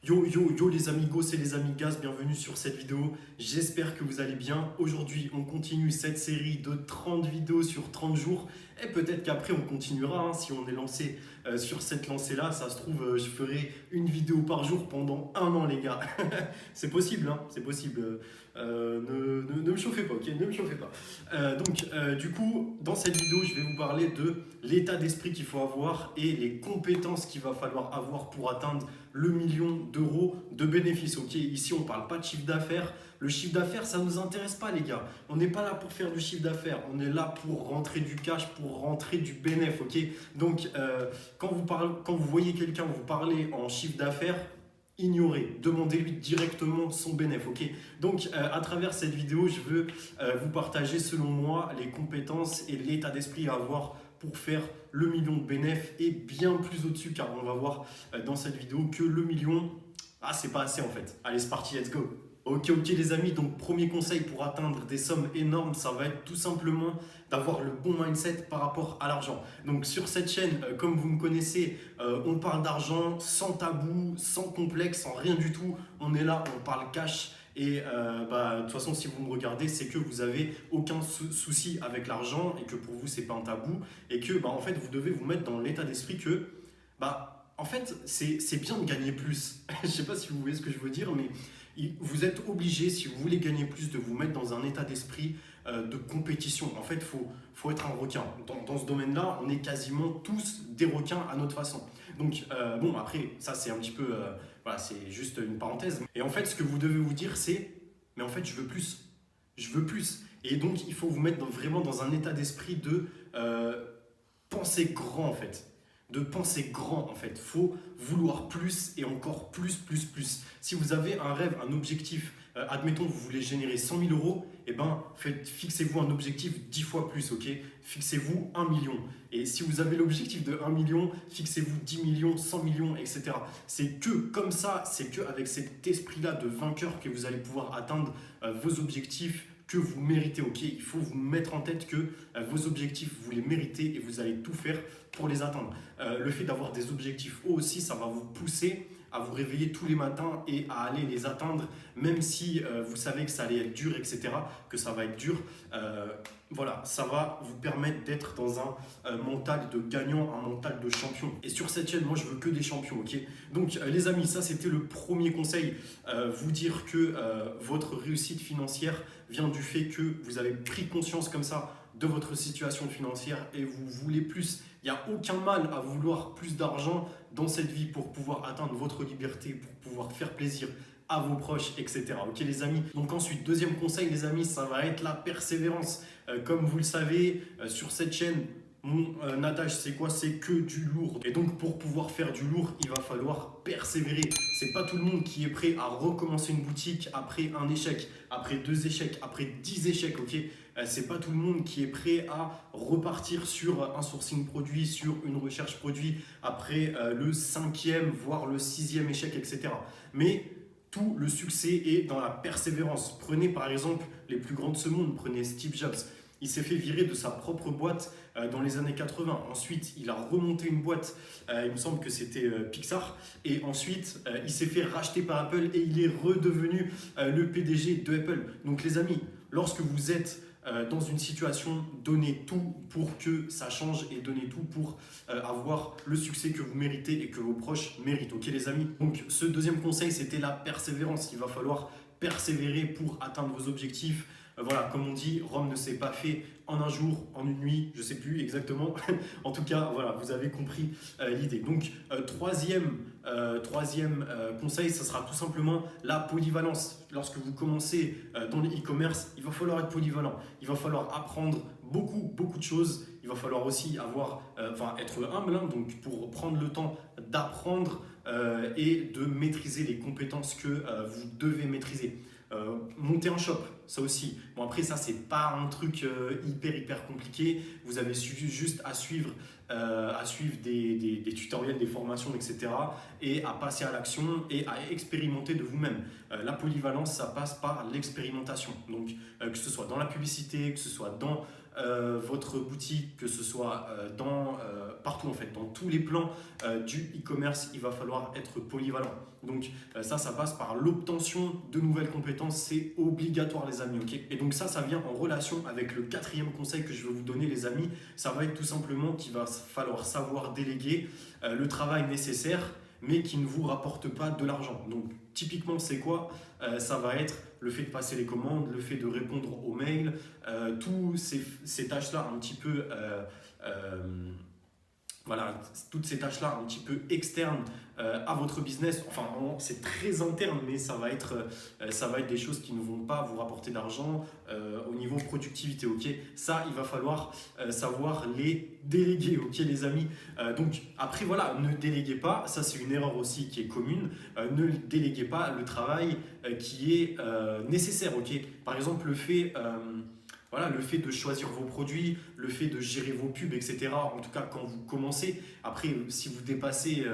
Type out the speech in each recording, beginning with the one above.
Yo yo yo les amigos et les amigas, bienvenue sur cette vidéo, j'espère que vous allez bien. Aujourd'hui on continue cette série de 30 vidéos sur 30 jours et peut-être qu'après on continuera hein, si on est lancé sur cette lancée là, ça se trouve je ferai une vidéo par jour pendant un an les gars. C'est possible, hein, c'est possible. Ne me chauffez pas, ok, ne me chauffez pas. Du coup dans cette vidéo je vais vous parler de l'état d'esprit qu'il faut avoir et les compétences qu'il va falloir avoir pour atteindre le million d'euros de bénéfices. Ok, ici on parle pas de chiffre d'affaires. Le chiffre d'affaires, ça nous intéresse pas, les gars. On n'est pas là pour faire du chiffre d'affaires. On est là pour rentrer du cash, pour rentrer du bénéfice. Ok, donc quand vous voyez quelqu'un vous parler en chiffre d'affaires, ignorez, demandez-lui directement son bénéfice. Ok, donc à travers cette vidéo, je veux vous partager selon moi les compétences et l'état d'esprit à avoir pour faire le million de bénéfices et bien plus au-dessus, car on va voir dans cette vidéo que le million, c'est pas assez en fait. Allez, c'est parti, let's go. Ok les amis, donc premier conseil pour atteindre des sommes énormes, ça va être tout simplement d'avoir le bon mindset par rapport à l'argent. Donc sur cette chaîne, comme vous me connaissez, on parle d'argent sans tabou, sans complexe, sans rien du tout. On est là, on parle cash. Et de toute façon, si vous me regardez, c'est que vous avez aucun souci avec l'argent et que pour vous, c'est pas un tabou. Et que en fait, vous devez vous mettre dans l'état d'esprit que en fait, c'est bien de gagner plus. Je sais pas si vous voyez ce que je veux dire, mais vous êtes obligé, si vous voulez gagner plus, de vous mettre dans un état d'esprit de compétition. En fait, il faut être un requin. Dans ce domaine-là, on est quasiment tous des requins à notre façon. Donc, après, ça, c'est un petit peu... c'est juste une parenthèse. Et en fait, ce que vous devez vous dire, c'est mais en fait, je veux plus. Je veux plus. Et donc, il faut vous mettre vraiment dans un état d'esprit de penser grand, en fait. De penser grand, en fait. Faut vouloir plus et encore plus. Si vous avez un rêve, un objectif, admettons, vous voulez générer 100 000 euros, fixez-vous un objectif 10 fois plus, ok? Fixez-vous 1 million. Et si vous avez l'objectif de 1 million, fixez-vous 10 millions, 100 millions, etc. C'est que comme ça, c'est que avec cet esprit-là de vainqueur que vous allez pouvoir atteindre vos objectifs que vous méritez, ok? Il faut vous mettre en tête que vos objectifs, vous les méritez et vous allez tout faire pour les atteindre. Le fait d'avoir des objectifs hauts aussi, ça va vous pousser à vous réveiller tous les matins et à aller les atteindre, même si vous savez que ça allait être dur, etc., que ça va être dur. Ça va vous permettre d'être dans un mental de gagnant, un mental de champion. Et sur cette chaîne, moi, je veux que des champions, ok? Donc, les amis, ça, c'était le premier conseil. Vous dire que votre réussite financière vient du fait que vous avez pris conscience comme ça de votre situation financière et vous voulez plus. Il n'y a aucun mal à vouloir plus d'argent dans cette vie pour pouvoir atteindre votre liberté, pour pouvoir faire plaisir à vos proches, etc. Ok les amis? Donc ensuite, deuxième conseil les amis, ça va être la persévérance. Comme vous le savez, sur cette chaîne, mon adage c'est quoi? C'est que du lourd. Et donc pour pouvoir faire du lourd, il va falloir persévérer. C'est pas tout le monde qui est prêt à recommencer une boutique après un échec, après 2 échecs, après 10 échecs, ok? C'est pas tout le monde qui est prêt à repartir sur un sourcing produit, sur une recherche produit après le 5e, voire le 6e échec, etc. Mais tout le succès est dans la persévérance. Prenez par exemple les plus grands de ce monde, prenez Steve Jobs. Il s'est fait virer de sa propre boîte dans les années 80. Ensuite, il a remonté une boîte, il me semble que c'était Pixar. Et ensuite, il s'est fait racheter par Apple et il est redevenu le PDG de Apple. Donc les amis, lorsque vous êtes dans une situation, donnez tout pour que ça change et donnez tout pour avoir le succès que vous méritez et que vos proches méritent. Ok les amis? Donc ce deuxième conseil, c'était la persévérance. Il va falloir persévérer pour atteindre vos objectifs. Comme on dit, Rome ne s'est pas fait en un jour, en une nuit, je ne sais plus exactement. En tout cas, vous avez compris l'idée. Donc, troisième conseil, ça sera tout simplement la polyvalence. Lorsque vous commencez dans le e-commerce, il va falloir être polyvalent. Il va falloir apprendre beaucoup de choses. Il va falloir aussi être humble, hein, donc pour prendre le temps d'apprendre et de maîtriser les compétences que vous devez maîtriser. Monter un shop, ça aussi. Bon après ça c'est pas un truc hyper compliqué. Vous avez juste à suivre des tutoriels, des formations, etc. et à passer à l'action et à expérimenter de vous-même. La polyvalence, ça passe par l'expérimentation. Donc que ce soit dans la publicité, que ce soit dans votre boutique, que ce soit partout en fait, dans tous les plans du e-commerce, il va falloir être polyvalent. Donc ça passe par l'obtention de nouvelles compétences, c'est obligatoire les amis, ok. Et donc ça vient en relation avec le quatrième conseil que je vais vous donner les amis. Ça va être tout simplement qu'il va falloir savoir déléguer le travail nécessaire, mais qui ne vous rapporte pas de l'argent. Donc typiquement c'est quoi? Ça va être le fait de passer les commandes, le fait de répondre aux mails, tous ces tâches-là un petit peu voilà, toutes ces tâches-là un petit peu externes à votre business, enfin c'est très interne, mais ça va être des choses qui ne vont pas vous rapporter d'argent au niveau productivité, ok. Ça, il va falloir savoir les déléguer, ok les amis. Donc après voilà, ne déléguez pas, ça c'est une erreur aussi qui est commune, ne déléguez pas le travail qui est nécessaire, ok. Par exemple le fait de choisir vos produits, le fait de gérer vos pubs, etc. En tout cas, quand vous commencez. Après, si vous dépassez,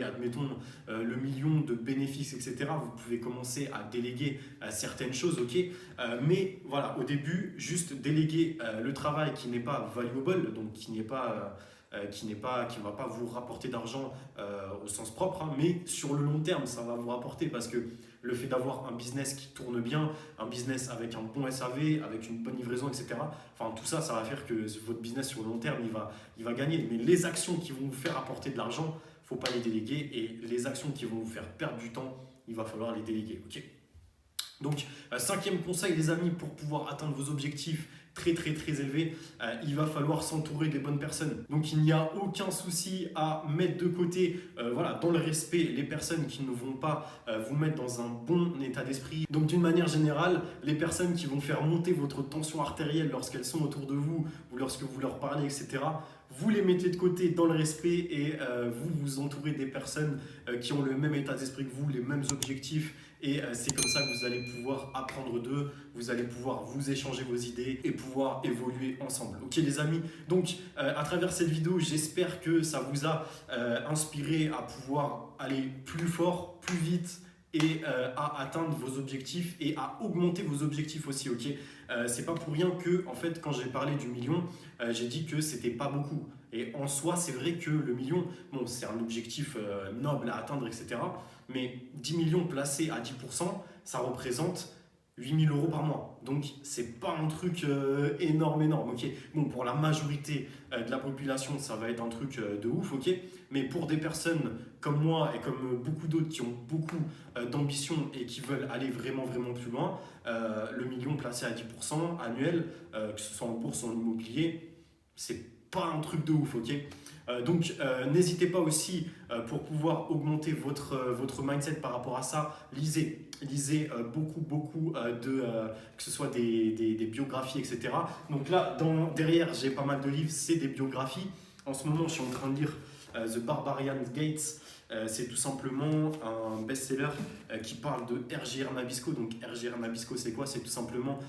admettons, le million de bénéfices, etc., vous pouvez commencer à déléguer certaines choses, ok. Mais voilà, au début, juste déléguer le travail qui n'est pas valuable, donc qui ne va pas vous rapporter d'argent au sens propre, hein, mais sur le long terme, ça va vous rapporter parce que le fait d'avoir un business qui tourne bien, un business avec un bon SAV, avec une bonne livraison, etc. Enfin, tout ça, ça va faire que votre business sur le long terme, il va gagner. Mais les actions qui vont vous faire apporter de l'argent, il ne faut pas les déléguer. Et les actions qui vont vous faire perdre du temps, il va falloir les déléguer. Ok. Donc, cinquième conseil, les amis, pour pouvoir atteindre vos objectifs très élevés, il va falloir s'entourer des bonnes personnes. Donc, il n'y a aucun souci à mettre de côté, dans le respect, les personnes qui ne vont pas vous mettre dans un bon état d'esprit. Donc, d'une manière générale, les personnes qui vont faire monter votre tension artérielle lorsqu'elles sont autour de vous ou lorsque vous leur parlez, etc., vous les mettez de côté dans le respect et vous vous entourez des personnes qui ont le même état d'esprit que vous, les mêmes objectifs. Et c'est comme ça que vous allez pouvoir apprendre d'eux, vous allez pouvoir vous échanger vos idées et pouvoir évoluer ensemble. Ok les amis, donc à travers cette vidéo, j'espère que ça vous a inspiré à pouvoir aller plus fort, plus vite et à atteindre vos objectifs et à augmenter vos objectifs aussi, ok. C'est pas pour rien que, en fait, quand j'ai parlé du million, j'ai dit que c'était pas beaucoup. Et en soi, c'est vrai que le million, bon, c'est un objectif noble à atteindre, etc. Mais 10 millions placés à 10%, ça représente 8 000 € par mois. Donc, c'est pas un truc énorme. Ok. Bon, pour la majorité de la population, ça va être un truc de ouf, ok. Mais pour des personnes comme moi et comme beaucoup d'autres qui ont beaucoup d'ambition et qui veulent aller vraiment plus loin, le million placé à 10% annuel, que ce soit en bourse ou en immobilier, c'est pas un truc de ouf, ok. Donc n'hésitez pas aussi pour pouvoir augmenter votre mindset par rapport à ça, lisez beaucoup que ce soit des biographies, etc. Donc là, derrière, j'ai pas mal de livres, c'est des biographies. En ce moment, je suis en train de lire The Barbarian Gates. C'est tout simplement un best-seller qui parle de RGR Nabisco. Donc RGR Nabisco, c'est quoi? C'est tout simplement,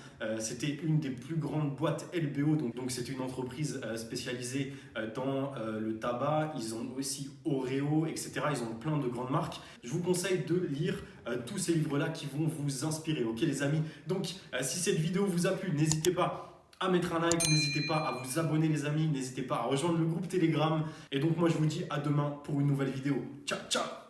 c'était une des plus grandes boîtes LBO. Donc c'est une entreprise spécialisée dans le tabac. Ils ont aussi Oreo, etc. Ils ont plein de grandes marques. Je vous conseille de lire tous ces livres-là qui vont vous inspirer. Ok les amis? Donc si cette vidéo vous a plu, n'hésitez pas à mettre un like, n'hésitez pas à vous abonner les amis, n'hésitez pas à rejoindre le groupe Telegram. Et donc moi je vous dis à demain pour une nouvelle vidéo. Ciao, ciao!